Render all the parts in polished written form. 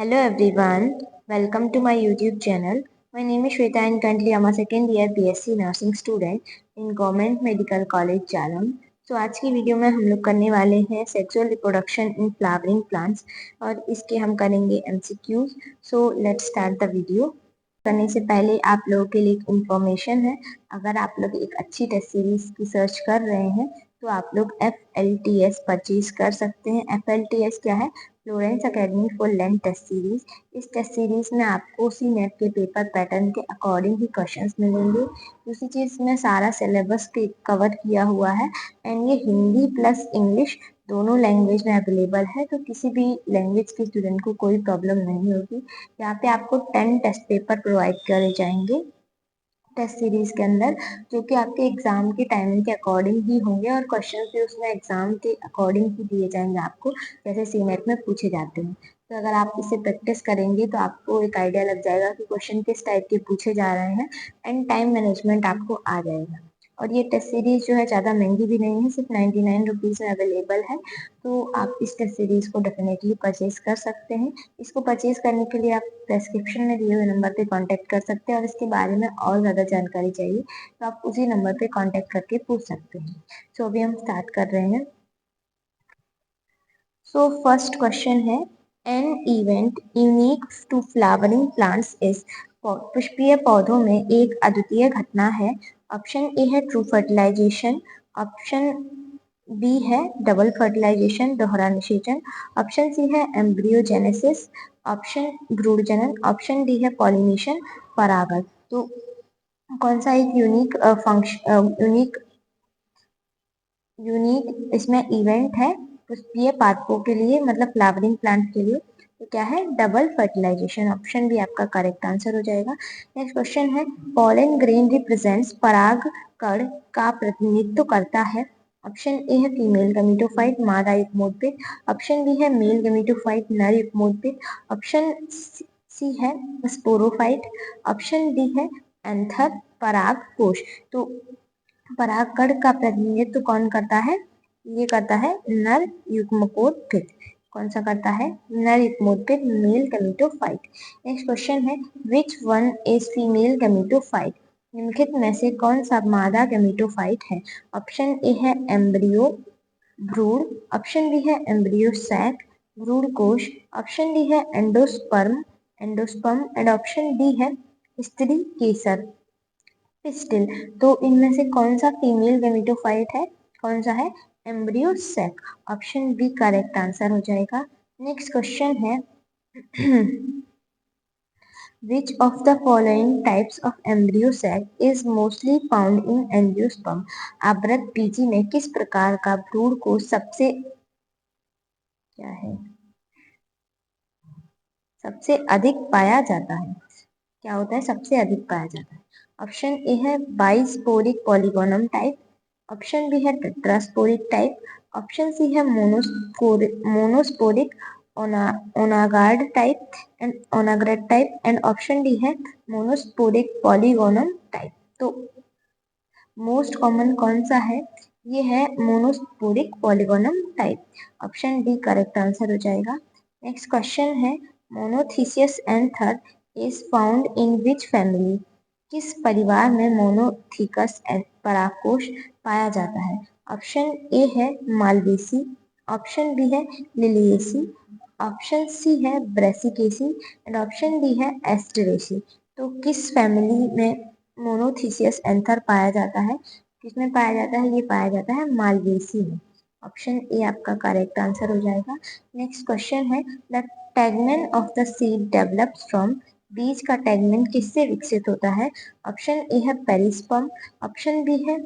Hello everyone, welcome to my YouTube channel. My name is Shweta and currently I'm a second year BSc Nursing student in Government Medical College जालम। तो आज की video में हम लोग करने वाले हैं sexual reproduction in flowering plants और इसके हम करेंगे MCQs। So let's start the video. करने से पहले आप लोगों के लिए एक इन्फॉर्मेशन है, अगर आप लोग एक अच्छी टेस्ट सीरीज की सर्च कर रहे हैं तो आप लोग FLTS परचेज कर सकते हैं। FLTS क्या है? Florence Academy for length test series. इस टेस्ट सीरीज में आपको CNET के पेपर पैटर्न के अकॉर्डिंग ही क्वेश्चंस मिलेंगे। दूसरी चीज में सारा सिलेबस कवर किया हुआ है एंड ये हिंदी प्लस इंग्लिश दोनों लैंग्वेज में अवेलेबल है, तो किसी भी लैंग्वेज के स्टूडेंट को कोई प्रॉब्लम नहीं होगी। यहाँ पे आपको 10 टेस्ट पेपर प्रोवाइड करे जाएंगे टेस्ट सीरीज के अंदर, जो कि आपके एग्जाम के टाइमिंग के अकॉर्डिंग ही होंगे और क्वेश्चन भी उसमें एग्जाम के अकॉर्डिंग ही दिए जाएंगे आपको, जैसे CNET में पूछे जाते हैं। तो अगर आप इसे प्रैक्टिस करेंगे तो आपको एक आइडिया लग जाएगा कि क्वेश्चन किस टाइप के पूछे जा रहे हैं एंड टाइम मैनेजमेंट आपको आ जाएगा। और ये टेस्ट सीरीज जो है ज़्यादा महंगी भी नहीं है, सिर्फ 99 रुपीज़ में अवेलेबल है, तो आप इस टेस्ट सीरीज को डेफिनेटली परचेज कर सकते हैं। इसको परचेज करने के लिए आप डिस्क्रिप्शन में दिए हुए नंबर पे कांटेक्ट कर सकते हैं और इसके बारे में और ज़्यादा जानकारी चाहिए तो आप उसी नंबर पे कांटेक्ट करके पूछ सकते हैं। सो अभी हम स्टार्ट कर रहे हैं। सो फर्स्ट क्वेश्चन है, an event unique to flowering plants is. पुष्पीय पौधों में एक अद्वितीय घटना है। ऑप्शन ए है ट्रू फर्टिलाइजेशन, ऑप्शन बी है डबल फर्टिलाइजेशन दोहरा निषेचन, ऑप्शन सी है एम्ब्रियोजेनेसिस, ऑप्शन भ्रूण जनन, ऑप्शन डी है पॉलिनेशन परागण। तो कौन सा एक यूनिक यूनिक इसमें इवेंट है पुष्पीय पादपों के लिए, मतलब फ्लावरिंग प्लांट के लिए? तो क्या है? Double fertilisation. ऑप्शन भी आपका करेक्ट आंसर हो जाएगा। नेक्स्ट क्वेश्चन है, पॉलन ग्रेन रिप्रेजेंट्स पराग कण का प्रतिनिधित्व करता है। ऑप्शन ए है फीमेल गमीटोफाइट मादा युग्मोद्भिद, ऑप्शन बी है मेल गमीटोफाइट नर युग्मोद्भिद, ऑप्शन सी है स्पोरोफाइट, ऑप्शन डी है एंथर पराग कोश। तो परागकण का प्रतिनिधित्व कौन करता है? ये करता है नर युग्मकोद्भिद। कौन सा करता है? नर युग्मोद्भिद, मेल गमीटोफाइट। नेक्स्ट क्वेश्चन है, which one is female gametophyte? निम्नलिखित में से कौन सा मादा गमीटोफाइट है? ऑप्शन ए है एम्ब्रियो भ्रूण, ऑप्शन बी है एम्ब्रियो सैक भ्रूण कोश, ऑप्शन डी है एंडोस्पर्म एंड ऑप्शन डी है स्त्री केसर पिस्टिल। तो इनमें से कौन सा फीमेल गमीटोफाइट है? कौन सा है? Embryo sac. Option B correct answer हो जाएगा। नेक्स्ट क्वेश्चन है, which of the following types of embryo sac is mostly found in angiosperm? आवृत बीजी में किस प्रकार का भ्रूण को सबसे अधिक पाया जाता है? क्या होता है? सबसे अधिक पाया जाता है। ऑप्शन ए है bisporic polygonum type, option B है टेट्रास्पोरिक टाइप, ऑप्शन सी है monosporic onagrad type and option D है मोनोस्पोरिक पॉलीगोनम टाइप। तो मोस्ट कॉमन कौन सा है? ये है monosporic polygonum type. Option D correct answer हो जाएगा। नेक्स्ट क्वेश्चन है, monothecious anther is found in which family? किस परिवार में मोनोथीकस परागकोश पाया जाता है? ऑप्शन ए है मालवेसी, ऑप्शन बी है लिलिएसी, ऑप्शन सी है ब्रेसिकेसी एंड ऑप्शन डी है एस्टरेसी। तो किस फैमिली में मोनोथीसियस एंथर पाया जाता है? किसमें पाया जाता है? ये पाया जाता है मालवेसी में। ऑप्शन ए आपका करेक्ट आंसर हो जाएगा। नेक्स्ट क्वेश्चन है, the tegmen of the seed develops from. बीज का टैगमेन किससे विकसित होता है? ऑप्शन ए है पेरिस्पर्म, ऑप्शन बी है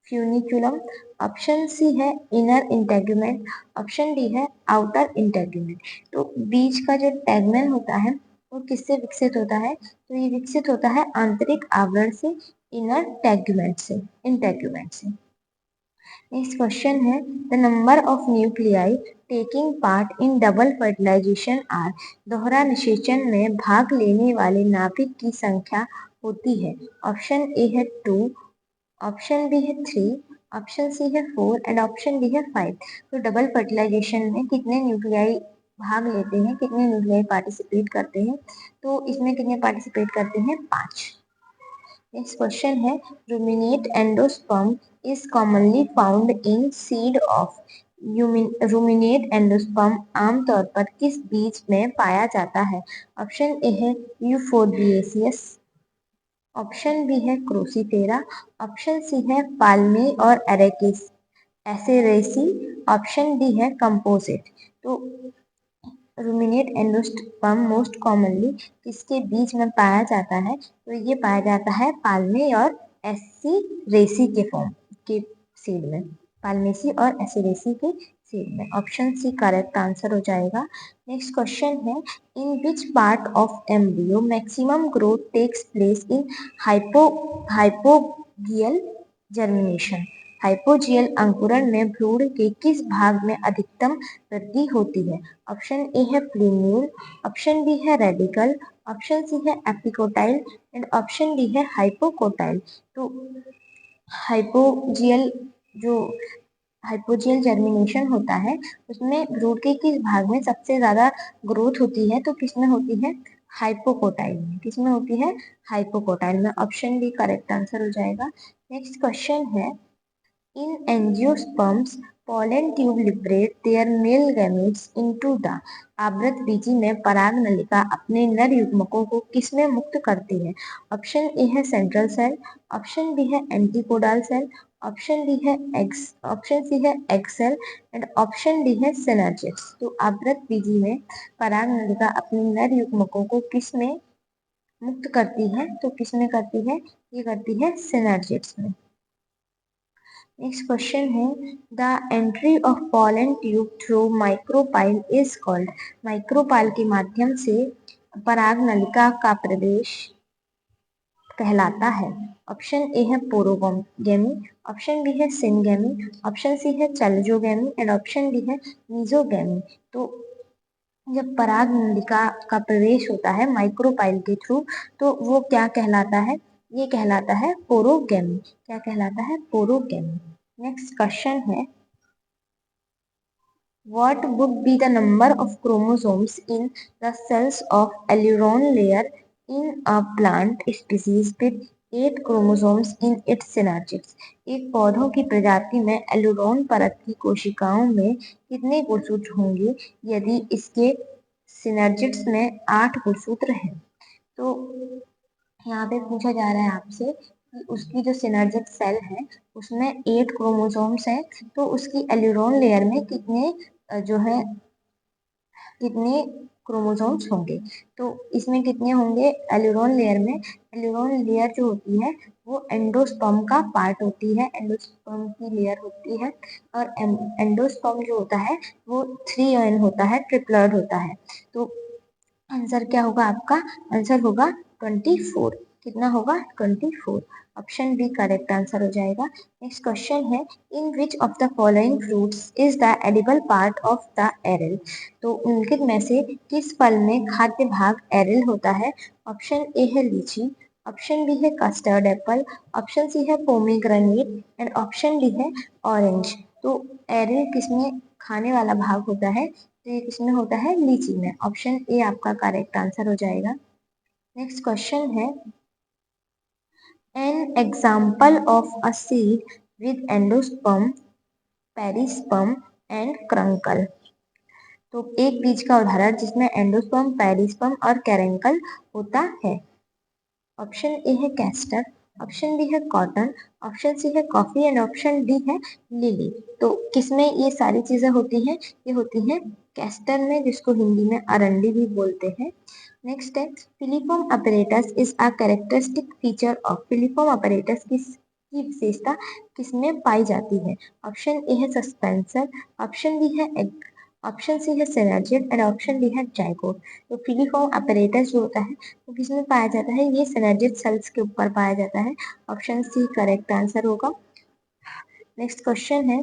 फ्यूनिक्यूलम, ऑप्शन सी है इनर इंटेगुमेंट, ऑप्शन डी है आउटर इंटेगुमेंट। तो बीज का जो टैगमेन होता है वो किससे विकसित होता है? तो ये विकसित होता है आंतरिक आवरण से, इनर टैगुमेंट से, इंटेगुमेंट से। नेक्स्ट क्वेश्चन है, the number of nuclei taking part in double fertilization are. दोहरा निषेचन में भाग लेने वाले नाभिक की संख्या होती है। ऑप्शन ए है 2, ऑप्शन बी है 3, ऑप्शन सी है 4 एंड ऑप्शन डी है 5। तो डबल फर्टिलाइजेशन में कितने न्यूक्लियाई भाग लेते हैं, कितने न्यूक्लियाई पार्टिसिपेट करते हैं, तो इसमें कितने पार्टिसिपेट करते हैं, 5। नेक्स्ट क्वेश्चन है, ruminate endosperm is commonly found in seed of ruminate endosperm आमतौर पर किस बीज में पाया जाता है? ऑप्शन ए है यूफोर्बिएसियस, ऑप्शन बी है क्रोसीटेरा, ऑप्शन सी है पाल्मे और एरेकिस एसेरेसी, ऑप्शन डी है कंपोजिट। तो रूमिनेट एंडोस्पर्म मोस्ट कॉमनली किसके बीज में पाया जाता है? तो ये पाया जाता है पाल्मे और एसीरेसी के फॉर्म के सीड में, पाल्मेसी और एसीरेसी के सीड में। ऑप्शन सी करेक्ट आंसर हो जाएगा। नेक्स्ट क्वेश्चन है, in which part of embryo maximum growth takes place in hypogeal germination? Hypogeal अंकुरण में भ्रूण के किस भाग में अधिकतम वृद्धि होती है? ऑप्शन ए है प्लूम्यूल, ऑप्शन बी है रेडिकल, ऑप्शन सी है एपिकोटाइल एंड ऑप्शन डी है हाइपोकोटाइल। तो हाइपोजियल जो हाइपोजियल जर्मिनेशन होता है उसमें भ्रूण के किस भाग में सबसे ज्यादा ग्रोथ होती है? तो किसमें होती है? हाइपोकोटाइल में। किसमें होती है? हाइपोकोटाइल में। ऑप्शन डी करेक्ट आंसर हो जाएगा। नेक्स्ट क्वेश्चन है, in angiosperms, pollen tube liberate their male gametes into the आवृतबीजी में पराग नलिका अपने नर युग्मकों को किसमें मुक्त करती है? ऑप्शन ए है सेंट्रल सेल, ऑप्शन बी है एंटीपोडाल सेल, ऑप्शन डी है ऑप्शन सी है egg cell and option D है सिनर्जिड्स। तो आवृतबीजी में पराग नलिका अपने नर युग्मकों को किसमें मुक्त करती है? तो किसमें करती है? ये करती है सिनर्जिड्स में। नेक्स्ट क्वेश्चन है, the entry of pollen tube through micropyle is called? Micropyle के माध्यम से पराग नलिका का प्रवेश कहलाता है। ऑप्शन ए है पोरोगेमी, ऑप्शन बी है सिनगेमी, ऑप्शन सी है चैलजोगेमी एंड ऑप्शन डी है मीजोगेमी। तो जब पराग नलिका का प्रवेश होता है माइक्रोपाइल के थ्रू तो वो क्या कहलाता है? ये कहलाता है पोरोगेमी। क्या कहलाता है? पोरोगेमी। नेक्स्ट क्वेश्चन है, what would be the number of chromosomes in the cells of aileron layer in a plant species with 8 chromosomes in its synergids? एक पौधों की प्रजाति में एलुरोन परत की कोशिकाओं में कितने गुणसूत्र होंगे यदि इसके सिनर्जिड्स में 8 गुणसूत्र हैं? तो यहाँ पे पूछा जा रहा है आपसे कि उसकी जो सिनर्जिक सेल है उसमें 8 क्रोमोसोम्स है, तो उसकी एल्यूरोन लेयर में कितने जो है कितने क्रोमोसोम्स होंगे? तो इसमें कितने होंगे एल्यूरोन लेयर में? एल्यूरोन लेयर जो होती है वो एंडोस्पर्म का पार्ट होती है, एंडोस्पर्म की लेयर होती है और एंडोस्पर्म जो होता है वो 3n होता है, ट्रिप्लॉइड होता है। तो आंसर क्या होगा आपका? आंसर होगा 24। कितना होगा? 24। ऑप्शन बी करेक्ट आंसर हो जाएगा। नेक्स्ट क्वेश्चन है, in which of the following fruits is the edible part of the aril? तो उनके में से किस फल में खाद्य भाग एरल होता है? ऑप्शन ए है लीची, ऑप्शन बी है कस्टर्ड एप्पल, ऑप्शन सी है पोमीग्रेनेट एंड ऑप्शन डी है ऑरेंज। तो एरल किसमें खाने वाला भाग होता है? तो ये किसमें होता है? लीची में। ऑप्शन ए आपका करेक्ट आंसर हो जाएगा। नेक्स्ट क्वेश्चन है, an example of a seed with endosperm, perisperm and caruncle. तो एक बीज का उदाहरण जिसमें एंडोस्पर्म, पेरिस्पर्म और कैरेंकल होता है। ऑप्शन ए है कैस्टर, ऑप्शन बी है कॉटन, ऑप्शन सी है कॉफी एंड ऑप्शन डी है लिली। तो किसमें ये सारी चीजें होती हैं? ये होती हैं कैस्टर में, जिसको हिंदी में अरंडी भी बोलते हैं। नेक्स्ट है, filiform apparatus is a characteristic feature of? Filiform apparatus की विशेषता किसमें पाई जाती है? ऑप्शन ए है सस्पेंसर, ऑप्शन बी है एग, ऑप्शन सी है सिनर्जिड एंड ऑप्शन डी है जाइगोट। तो फिलीफॉर्म अपरेटस जो होता है तो किसमें पाया जाता है? ये सिनर्जिड सेल्स के ऊपर पाया जाता है। ऑप्शन सी करेक्ट आंसर होगा। नेक्स्ट क्वेश्चन है,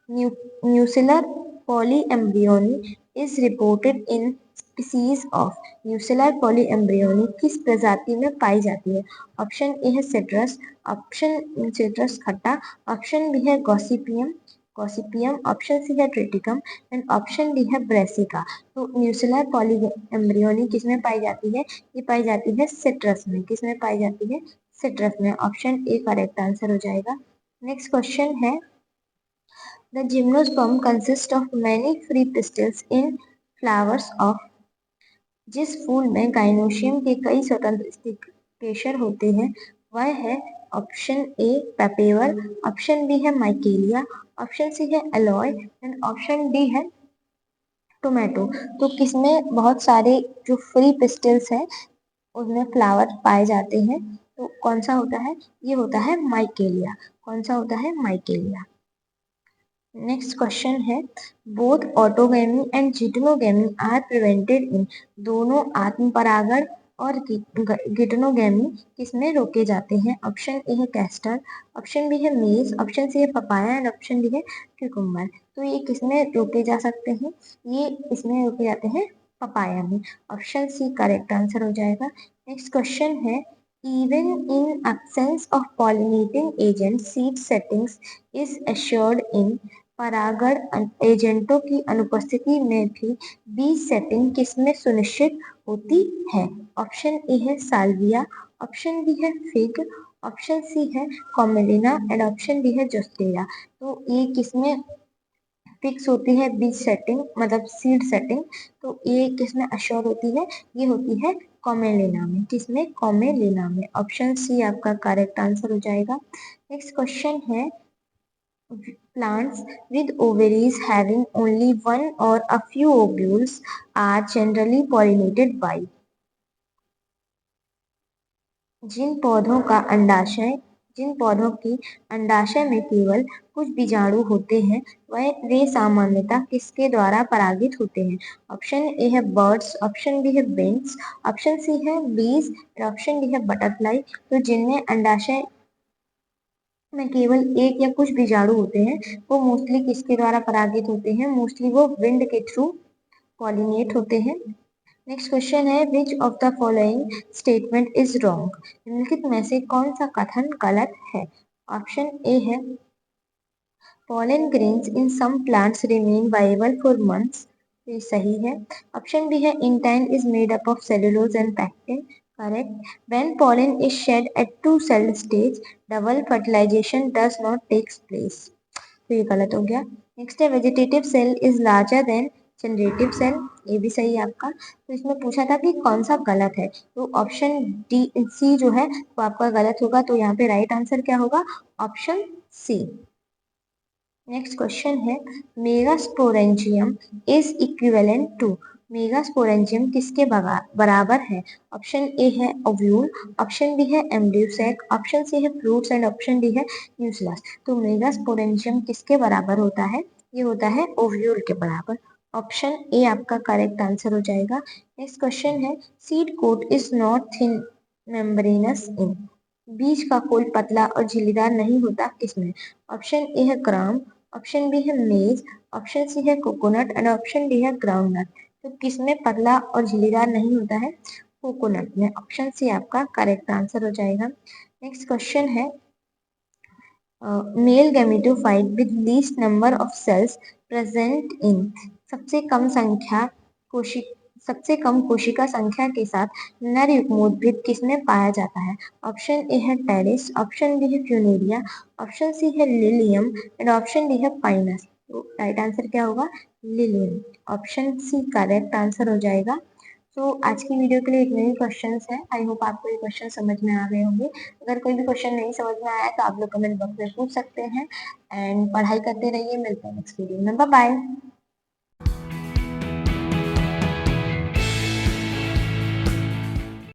न्यूसिलर polyembryony is reported in species of? न्यूसिलर polyembryony किस प्रजाति में पाई जाती है? ऑप्शन ए है सिट्रस, ऑप्शन सिट्रस खट्टा, ऑप्शन बी है गॉसिपियम गॉसिपियम, ऑप्शन सी है ट्रिटिकम एंड ऑप्शन डी है ब्रेसिका। तो न्यूसिलर पॉलीएम्ब्रियोनी किसमें पाई जाती है? ये पाई जाती है सिट्रस में। किसमें पाई जाती है? सिट्रस में। ऑप्शन ए करेक्ट आंसर हो जाएगा। नेक्स्ट क्वेश्चन है the gymnosperm consist of many free pistols in flowers of. जिस फूल में गाइनोशियम के कई स्वतंत्र केशर होते हैं वह है option A Papaver, option B है माइकेलिया, ऑप्शन सी है एलॉय एंड ऑप्शन डी है टोमेटो। तो किसमें बहुत सारे जो फ्री पिस्टल्स हैं उसमें फ्लावर पाए जाते हैं? तो कौन सा होता है? ये होता है माइकेलिया। कौन सा होता है? माइकेलिया। नेक्स्ट क्वेश्चन है both autogamy and geitonogamy are prevented in. दोनों आत्म परागण और गिटनोगैमी किसमें रोके जाते हैं? ऑप्शन ए है कैस्टर, ऑप्शन बी है मेज, ऑप्शन सी है पपाया एंड ऑप्शन डी है क्यूकम्बर। तो ये किसमें रोके जा सकते हैं? ये इसमें रोके जाते हैं पपाया में। ऑप्शन सी करेक्ट आंसर हो जाएगा। नेक्स्ट क्वेश्चन है even in absence of pollinating agent seed settings is assured in। परागण एजेंटों की अनुपस्थिति में भी बीज सेटिंग किसमें सुनिश्चित होती है? ऑप्शन ए है साल्विया, ऑप्शन बी है फिग, ऑप्शन सी है कॉमेलिना एंड ऑप्शन डी है जोस्टेरा। तो ये किसमें फिक्स होती है बीज सेटिंग मतलब सीड सेटिंग? तो ये किसमें अश्योर होती है? ये होती है कॉमेलिना में। किसमें? कॉमेलिना में। ऑप्शन सी आपका करेक्ट आंसर हो जाएगा। नेक्स्ट क्वेश्चन है plants with ovaries having only one or a few ovules are generally pollinated by। जिन पौधों की अंडाशय में केवल कुछ बीजाणु होते हैं वे सामान्यतः किसके द्वारा परागित होते हैं? ऑप्शन ए है बर्ड्स, ऑप्शन बी है बेंग्स, ऑप्शन सी है बीज और ऑप्शन डी है बटरफ्लाई। तो जिनमें अंडाशय में केवल एक या कुछ बीजाणु होते हैं वो मोस्टली किसके द्वारा परागित होते हैं? मोस्टली वो विंड के थ्रू पॉलिनेट होते हैं। नेक्स्ट क्वेश्चन है विच of the following statement is wrong. निम्नलिखित में से कौन सा कथन गलत है? ऑप्शन ए है pollen grains in some plants remain viable for months। ये सही है। ऑप्शन बी है intine is made up of cellulose and pectin। Correct. when pollen is shed at two cell stage double fertilization does not takes place। तो ये गलत हो गया। Next है vegetative cell is larger than generative cell. ये भी सही है आपका। तो इसमें पूछा था कि कौन सा गलत है, तो ऑप्शन डी सी जो है वो आपका गलत होगा। तो यहाँ पे राइट आंसर क्या होगा? Option C. नेक्स्ट क्वेश्चन है megasporangium is equivalent to. Megasporangium किसके बराबर है? ऑप्शन ए है ओव्यूल, ऑप्शन बी है एम्ब्रियोसेक, ऑप्शन सी है फ्रूट्स एंड ऑप्शन डी है न्यूक्लियस। तो मेगास्पोरेंजियम किसके बराबर होता है? ये होता है ओव्यूल के बराबर। ऑप्शन ए आपका करेक्ट आंसर हो जाएगा। नेक्स्ट क्वेश्चन है seed coat is not thin membranous in. बीज का खोल पतला और झिल्लीदार नहीं होता किसमें? ऑप्शन ए है ग्राम, ऑप्शन बी है मेज, ऑप्शन सी है कोकोनट एंड ऑप्शन डी है ग्राउंडनट। तो किसमें पतला और झिल्लीदार नहीं होता है? कोकोनट में। ऑप्शन सी आपका करेक्ट आंसर हो जाएगा। नेक्स्ट क्वेश्चन है male gametophyte with least number of cells present in. सबसे कम कोशिका संख्या के साथ नर युग्मोद्भिद किसमें पाया जाता है? ऑप्शन ए है टेरिस, ऑप्शन बी है फ्यूनेरिया, ऑप्शन सी है लिलियम एंड ऑप्शन डी है पाइनस। तो राइट आंसर क्या होगा? Lilium. Option C correct answer हो जाएगा। तो आज की वीडियो के लिए इतने ही क्वेश्चंस हैं। आई होप आपको ये क्वेश्चन समझ में आ गए होंगे। अगर कोई भी क्वेश्चन नहीं समझ में आया तो आप लोग कमेंट बॉक्स में पूछ सकते हैं एंड पढ़ाई करते रहिए। मिलते हैं नेक्स्ट वीडियो में। Bye bye.